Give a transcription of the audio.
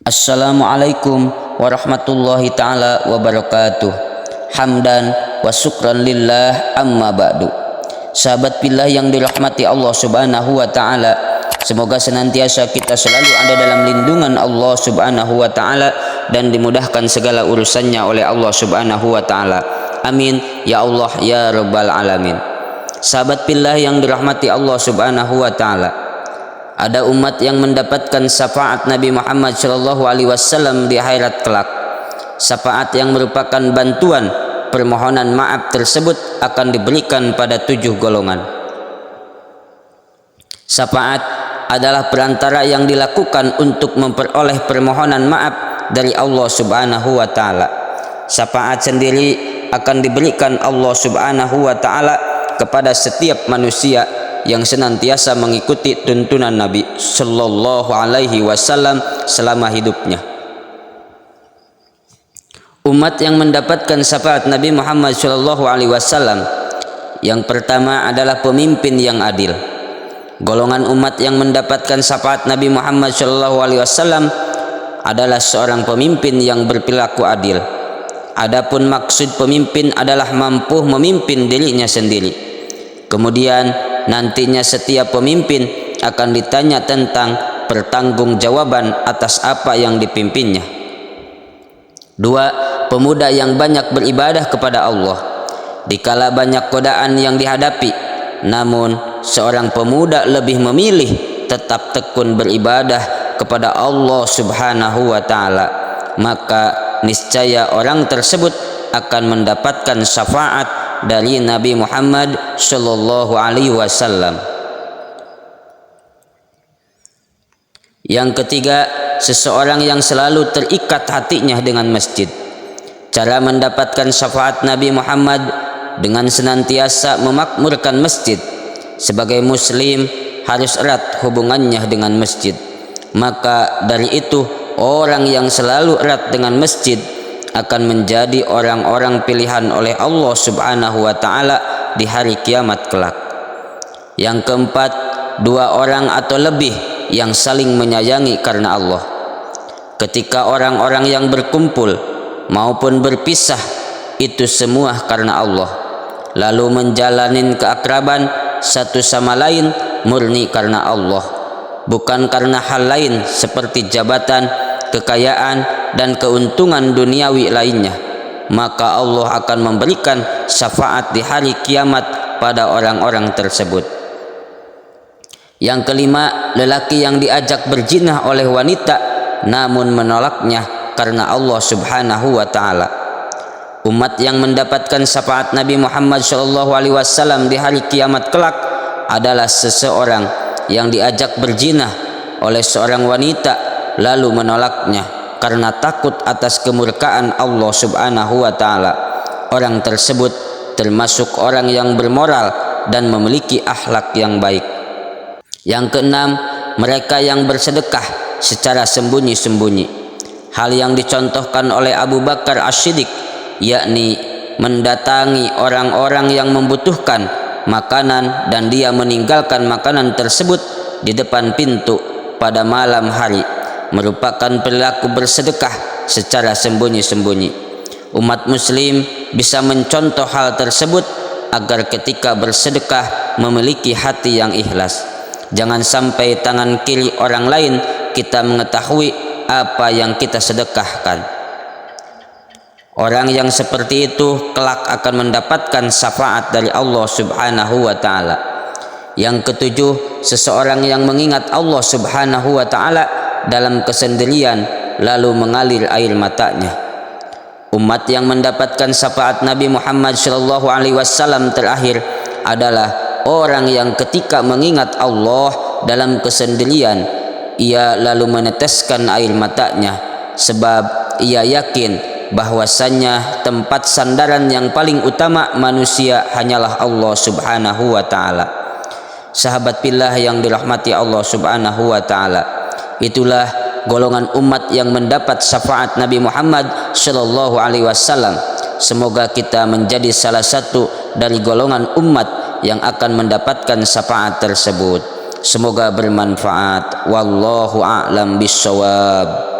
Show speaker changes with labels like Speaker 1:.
Speaker 1: Assalamualaikum warahmatullahi ta'ala wabarakatuh. Hamdan wa syukran lillah, amma ba'du. Sahabat billah yang dirahmati Allah subhanahu wa ta'ala, semoga senantiasa kita selalu ada dalam lindungan Allah subhanahu wa ta'ala dan dimudahkan segala urusannya oleh Allah subhanahu wa ta'ala. Amin ya Allah ya rabbal alamin. Sahabat billah yang dirahmati Allah subhanahu wa ta'ala, ada umat yang mendapatkan syafaat Nabi Muhammad SAW di akhirat kelak. Syafaat yang merupakan bantuan permohonan maaf tersebut akan diberikan pada 7 golongan. Syafaat adalah perantara yang dilakukan untuk memperoleh permohonan maaf dari Allah Subhanahu wa ta'ala. Syafaat sendiri akan diberikan Allah Subhanahu wa ta'ala kepada setiap manusia yang senantiasa mengikuti tuntunan Nabi Sallallahu Alaihi Wasallam selama hidupnya. Umat yang mendapatkan syafaat Nabi Muhammad Sallallahu Alaihi Wasallam yang pertama adalah pemimpin yang adil. Golongan umat yang mendapatkan syafaat Nabi Muhammad Sallallahu Alaihi Wasallam adalah seorang pemimpin yang berperilaku adil. Adapun maksud pemimpin adalah mampu memimpin dirinya sendiri. Kemudian nantinya setiap pemimpin akan ditanya tentang pertanggungjawaban atas apa yang dipimpinnya. 2. Pemuda yang banyak beribadah kepada Allah. Dikala banyak godaan yang dihadapi, namun seorang pemuda lebih memilih tetap tekun beribadah kepada Allah Subhanahu wa ta'ala, maka niscaya orang tersebut akan mendapatkan syafaat dari Nabi Muhammad Sallallahu Alaihi Wasallam. Yang ketiga, seseorang yang selalu terikat hatinya dengan masjid. Cara mendapatkan syafaat Nabi Muhammad dengan senantiasa memakmurkan masjid. Sebagai muslim harus erat hubungannya dengan masjid. Maka dari itu orang yang selalu erat dengan masjid akan menjadi orang-orang pilihan oleh Allah Subhanahu wa ta'ala di hari kiamat kelak. Yang keempat, 2 orang atau lebih yang saling menyayangi karena Allah. Ketika orang-orang yang berkumpul maupun berpisah, itu semua karena Allah, lalu menjalanin keakraban satu sama lain murni karena Allah, bukan karena hal lain seperti jabatan, kekayaan, dan keuntungan duniawi lainnya, maka Allah akan memberikan syafaat di hari kiamat pada orang-orang tersebut. Yang kelima, lelaki yang diajak berzinah oleh wanita namun menolaknya karena Allah Subhanahu wa ta'ala. Umat yang mendapatkan syafaat Nabi Muhammad SAW di hari kiamat kelak adalah seseorang yang diajak berzinah oleh seorang wanita lalu menolaknya karena takut atas kemurkaan Allah Subhanahu wa ta'ala. Orang tersebut termasuk orang yang bermoral dan memiliki akhlak yang baik. Yang keenam, mereka yang bersedekah secara sembunyi-sembunyi. Hal yang dicontohkan oleh Abu Bakar As-Siddiq, yakni mendatangi orang-orang yang membutuhkan makanan dan dia meninggalkan makanan tersebut di depan pintu pada malam hari, merupakan perilaku bersedekah secara sembunyi-sembunyi. Umat muslim bisa mencontoh hal tersebut agar ketika bersedekah memiliki hati yang ikhlas. Jangan sampai tangan kiri orang lain kita mengetahui apa yang kita sedekahkan. Orang yang seperti itu kelak akan mendapatkan syafaat dari Allah Subhanahu wa ta'ala. Yang ketujuh, seseorang yang mengingat Allah Subhanahu wa ta'ala dalam kesendirian lalu mengalir air matanya. Umat yang mendapatkan syafaat Nabi Muhammad Sallallahu Alaihi Wasallam terakhir adalah orang yang ketika mengingat Allah dalam kesendirian ia lalu meneteskan air matanya, sebab ia yakin bahwasannya tempat sandaran yang paling utama manusia hanyalah Allah Subhanahu wa ta'ala. Sahabat pillah yang dirahmati Allah Subhanahu wa taala, itulah golongan umat yang mendapat syafaat Nabi Muhammad sallallahu alaihi wasallam. Semoga kita menjadi salah satu dari golongan umat yang akan mendapatkan syafaat tersebut. Semoga bermanfaat. Wallahu a'lam bissawab.